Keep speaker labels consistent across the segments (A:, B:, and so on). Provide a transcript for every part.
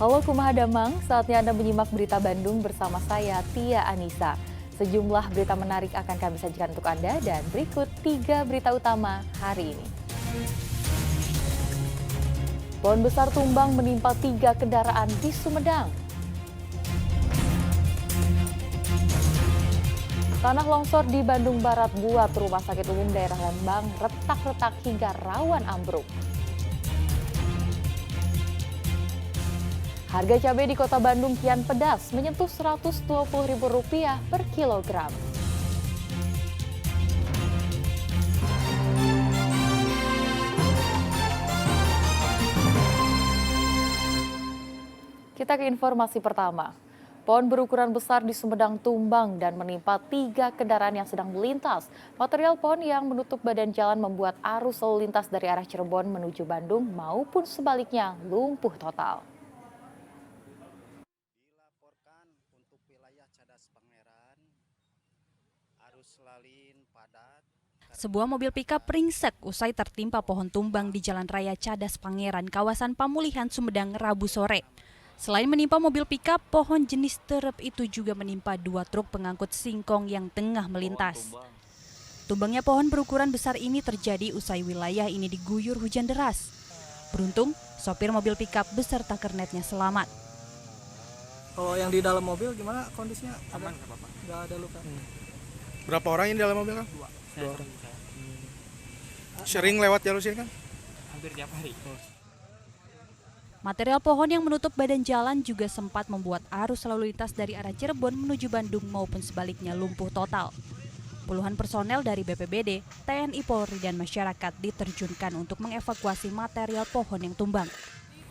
A: Halo Kumaha Damang, saatnya Anda menyimak berita Bandung bersama saya, Tia Anissa. Sejumlah berita menarik akan kami sajikan untuk Anda dan berikut 3 berita utama hari ini. Pohon besar tumbang menimpa 3 kendaraan di Sumedang. Tanah longsor di Bandung Barat buat Rumah Sakit Umum Daerah Lembang retak-retak hingga rawan ambruk. Harga cabai di Kota Bandung kian pedas, menyentuh Rp120.000 per kilogram. Kita ke informasi pertama. Pohon berukuran besar di Sumedang tumbang dan menimpa 3 kendaraan yang sedang melintas. Material pohon yang menutup badan jalan membuat arus lalu lintas dari arah Cirebon menuju Bandung maupun sebaliknya lumpuh total.
B: Untuk wilayah Cadas Pangeran, arus lalin padat.
C: Sebuah mobil pickup ringsek usai tertimpa pohon tumbang di Jalan Raya Cadas Pangeran, kawasan Pamulihan, Sumedang, Rabu sore. Selain menimpa mobil pickup, pohon jenis terep itu juga menimpa 2 truk pengangkut singkong yang tengah melintas. Tumbangnya pohon berukuran besar ini terjadi usai wilayah ini diguyur hujan deras. Beruntung, sopir mobil pickup beserta kernetnya selamat.
D: Kalau yang di dalam mobil gimana kondisinya?
E: Aman, nggak apa-apa.
D: Nggak ada luka.
E: Berapa orang yang di dalam mobil kan?
D: Dua
E: orang. Sering lewat jalur sini kan?
D: Hampir tiap hari.
C: Material pohon yang menutup badan jalan juga sempat membuat arus lalu lintas dari arah Cirebon menuju Bandung maupun sebaliknya lumpuh total. Puluhan personel dari BPBD, TNI Polri dan masyarakat diterjunkan untuk mengevakuasi material pohon yang tumbang.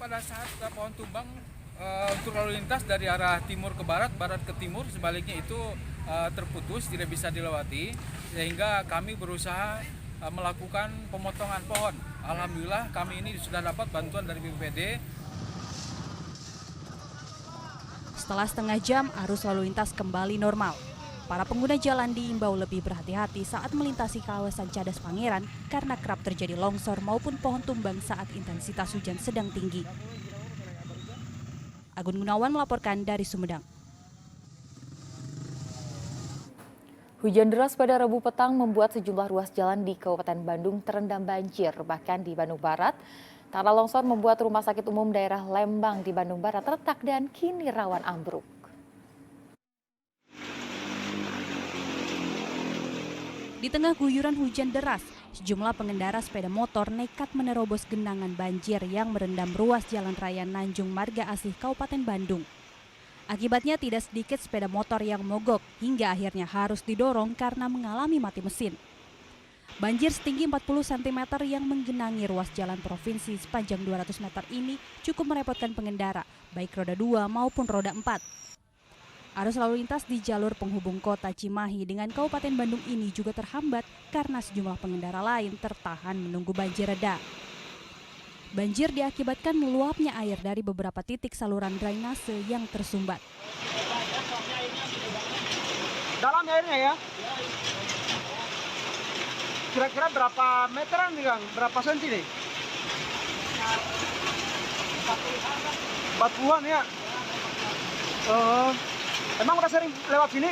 F: Pada saat pohon tumbang, untuk lalu lintas dari arah timur ke barat, barat ke timur, sebaliknya itu terputus, tidak bisa dilewati, sehingga kami berusaha melakukan pemotongan pohon. Alhamdulillah kami ini sudah dapat bantuan dari BPBD.
C: Setelah setengah jam, arus lalu lintas kembali normal. Para pengguna jalan diimbau lebih berhati-hati saat melintasi kawasan Cadas Pangeran karena kerap terjadi longsor maupun pohon tumbang saat intensitas hujan sedang tinggi. Agun Gunawan melaporkan dari Sumedang.
A: Hujan deras pada Rabu petang membuat sejumlah ruas jalan di Kabupaten Bandung terendam banjir. Bahkan di Bandung Barat, tanah longsor membuat Rumah Sakit Umum Daerah Lembang di Bandung Barat retak dan kini rawan ambruk.
C: Di tengah guyuran hujan deras, sejumlah pengendara sepeda motor nekat menerobos genangan banjir yang merendam ruas Jalan Raya Nanjung Marga Asih, Kabupaten Bandung. Akibatnya tidak sedikit sepeda motor yang mogok hingga akhirnya harus didorong karena mengalami mati mesin. Banjir setinggi 40 cm yang menggenangi ruas jalan provinsi sepanjang 200 meter ini cukup merepotkan pengendara, baik roda 2 maupun roda 4. Arus lalu lintas di jalur penghubung kota Cimahi dengan Kabupaten Bandung ini juga terhambat karena sejumlah pengendara lain tertahan menunggu banjir reda. Banjir diakibatkan meluapnya air dari beberapa titik saluran drainase yang tersumbat.
D: Dalam airnya ya? Kira-kira berapa meteran nih Kang? Berapa senti nih? 40-an ya? Emang udah sering lewat sini?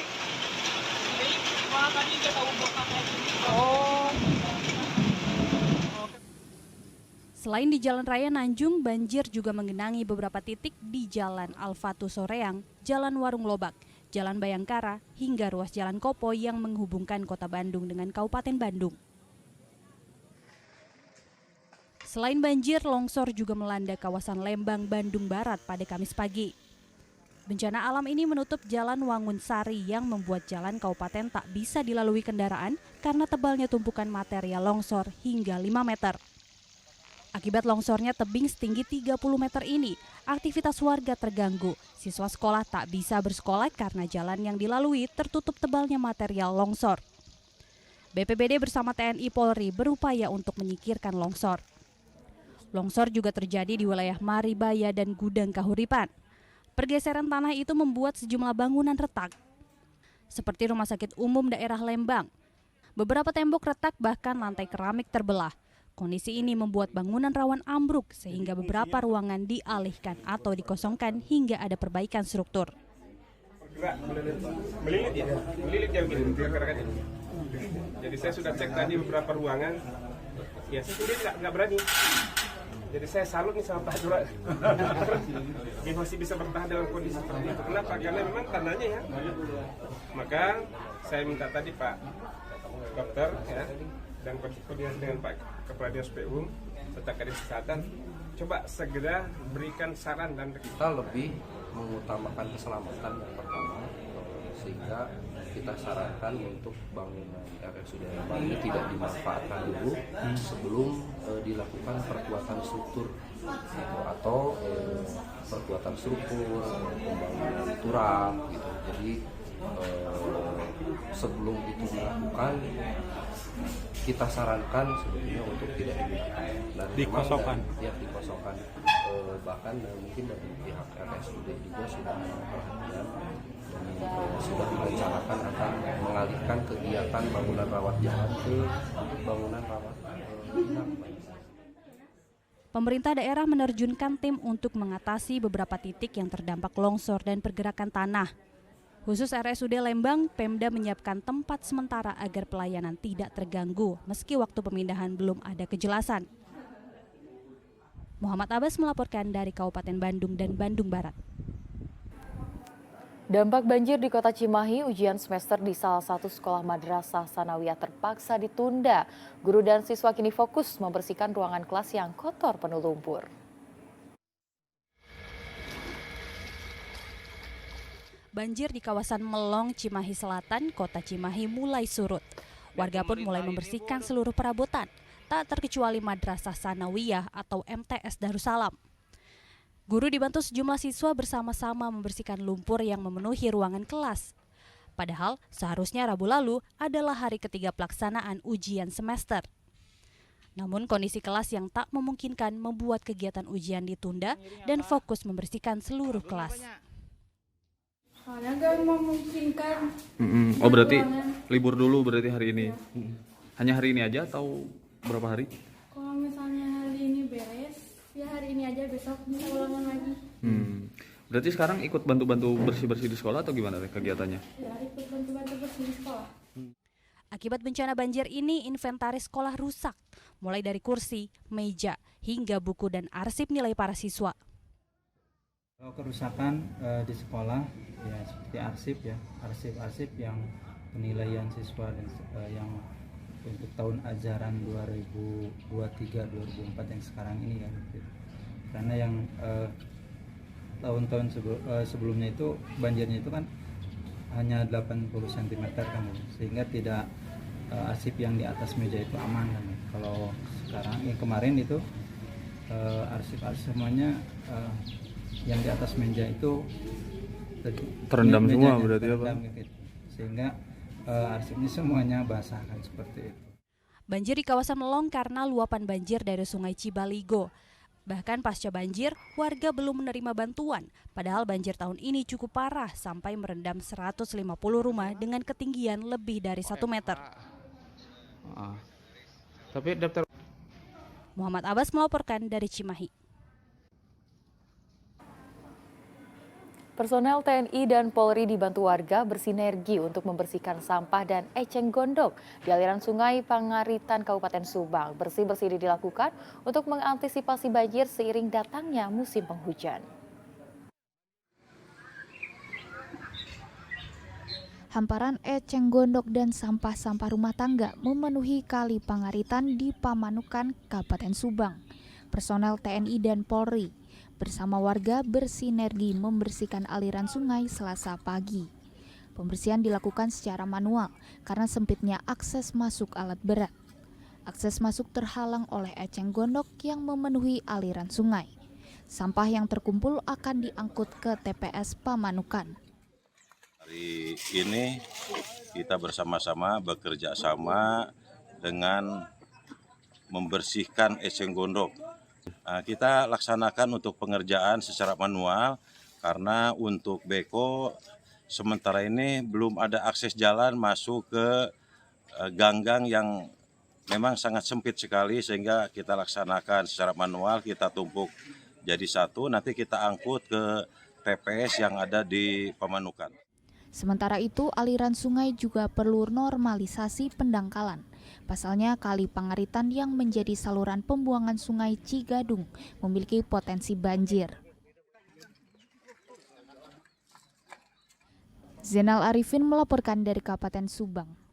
D: Oh.
C: Selain di Jalan Raya Nanjung, banjir juga menggenangi beberapa titik di Jalan Alfatu Soreang, Jalan Warung Lobak, Jalan Bayangkara, hingga ruas Jalan Kopo yang menghubungkan Kota Bandung dengan Kabupaten Bandung. Selain banjir, longsor juga melanda kawasan Lembang, Bandung Barat pada Kamis pagi. Bencana alam ini menutup Jalan Wangun Sari yang membuat jalan kabupaten tak bisa dilalui kendaraan karena tebalnya tumpukan material longsor hingga 5 meter. Akibat longsornya tebing setinggi 30 meter ini, aktivitas warga terganggu. Siswa sekolah tak bisa bersekolah karena jalan yang dilalui tertutup tebalnya material longsor. BPBD bersama TNI Polri berupaya untuk menyingkirkan longsor. Longsor juga terjadi di wilayah Maribaya dan Gudang Kahuripan. Pergeseran tanah itu membuat sejumlah bangunan retak, seperti Rumah Sakit Umum Daerah Lembang. Beberapa tembok retak bahkan lantai keramik terbelah. Kondisi ini membuat bangunan rawan ambruk sehingga beberapa ruangan dialihkan atau dikosongkan hingga ada perbaikan struktur.
G: Melilit yang begini, gerakan ini. Jadi saya sudah cek tadi beberapa ruangan, ya saya sendiri nggak berani. Jadi saya salut nih sama Pak Jura. Dia masih bisa bertahan dalam kondisi seperti itu. Kenapa? Karena memang tanahnya ya. Maka saya minta tadi Pak Dokter ya, dan koordinasi dengan Pak Kepala Dinas PU serta Kadis Kesehatan, coba segera berikan saran dan
H: kita lebih mengutamakan keselamatan yang pertama, sehingga kita sarankan untuk bangunan RSUD Lembang ini tidak dimanfaatkan dulu sebelum dilakukan perkuatan struktur atau perkuatan struktur, pembangunan turap gitu. Jadi sebelum itu dilakukan, kita sarankan sebetulnya untuk tidak digunakan dan dikosongkan. Ya, dikosongkan. Bahkan mungkin dari pihak RSUD juga sudah perhatian dan sudah merencanakan akan mengalihkan kegiatan bangunan rawat jalan ke bangunan rawat inap.
C: Pemerintah daerah menerjunkan tim untuk mengatasi beberapa titik yang terdampak longsor dan pergerakan tanah. Khusus RSUD Lembang, Pemda menyiapkan tempat sementara agar pelayanan tidak terganggu meski waktu pemindahan belum ada kejelasan. Muhammad Abbas melaporkan dari Kabupaten Bandung dan Bandung Barat.
A: Dampak banjir di Kota Cimahi, ujian semester di salah satu sekolah madrasah sanawiyah terpaksa ditunda. Guru dan siswa kini fokus membersihkan ruangan kelas yang kotor penuh lumpur.
C: Banjir di kawasan Melong, Cimahi Selatan, Kota Cimahi mulai surut. Warga pun mulai membersihkan seluruh perabotan, tak terkecuali Madrasah Sanawiyah atau MTS Darussalam. Guru dibantu sejumlah siswa bersama-sama membersihkan lumpur yang memenuhi ruangan kelas. Padahal seharusnya Rabu lalu adalah hari ketiga pelaksanaan ujian semester. Namun kondisi kelas yang tak memungkinkan membuat kegiatan ujian ditunda dan fokus membersihkan seluruh kelas.
I: Soalnya gak memungkinkan.
J: Oh berarti libur dulu berarti hari ini. Hanya hari ini aja atau berapa hari?
I: Kalau misalnya hari ini beres, ya hari ini aja, besok bisa ulangan lagi.
J: Berarti sekarang ikut bantu-bantu bersih-bersih di sekolah atau gimana kegiatannya?
I: Ya ikut bantu-bantu bersih di sekolah.
C: Akibat bencana banjir ini, inventaris sekolah rusak, mulai dari kursi, meja, hingga buku dan arsip nilai para siswa.
K: Kalau kerusakan di sekolah ya seperti arsip yang penilaian siswa dan yang untuk tahun ajaran 2023-2024 yang sekarang ini kan, karena yang tahun-tahun sebelumnya itu banjirnya itu kan hanya 80 cm kan, sehingga tidak arsip yang di atas meja itu aman kan. Kalau sekarang yang kemarin itu arsip-arsip semuanya yang di atas meja itu
J: terendam semua berarti apa?
K: Gitu. Sehingga arsipnya semuanya basah kan, seperti itu.
C: Banjir di kawasan Melong karena luapan banjir dari Sungai Cibaligo. Bahkan pasca banjir, warga belum menerima bantuan. Padahal banjir tahun ini cukup parah sampai merendam 150 rumah dengan ketinggian lebih dari 1 meter.
J: Tapi daftar.
C: Muhammad Abbas melaporkan dari Cimahi.
A: Personel TNI dan Polri dibantu warga bersinergi untuk membersihkan sampah dan eceng gondok di aliran sungai Pangaritan, Kabupaten Subang. Bersih-bersih dilakukan untuk mengantisipasi banjir seiring datangnya musim penghujan.
L: Hamparan eceng gondok dan sampah-sampah rumah tangga memenuhi Kali Pangaritan di Pamanukan, Kabupaten Subang. Personel TNI dan Polri bersama warga bersinergi membersihkan aliran sungai Selasa pagi. Pembersihan dilakukan secara manual karena sempitnya akses masuk alat berat. Akses masuk terhalang oleh eceng gondok yang memenuhi aliran sungai. Sampah yang terkumpul akan diangkut ke TPS Pamanukan.
M: Hari ini kita bersama-sama bekerja sama dengan membersihkan eceng gondok. Kita laksanakan untuk pengerjaan secara manual karena untuk beko sementara ini belum ada akses jalan masuk ke gang-gang yang memang sangat sempit sekali sehingga kita laksanakan secara manual, kita tumpuk jadi satu, nanti kita angkut ke TPS yang ada di Pamanukan.
L: Sementara itu, aliran sungai juga perlu normalisasi pendangkalan. Pasalnya, Kali Pangaritan yang menjadi saluran pembuangan Sungai Cigadung memiliki potensi banjir. Zainal Arifin melaporkan dari Kabupaten Subang.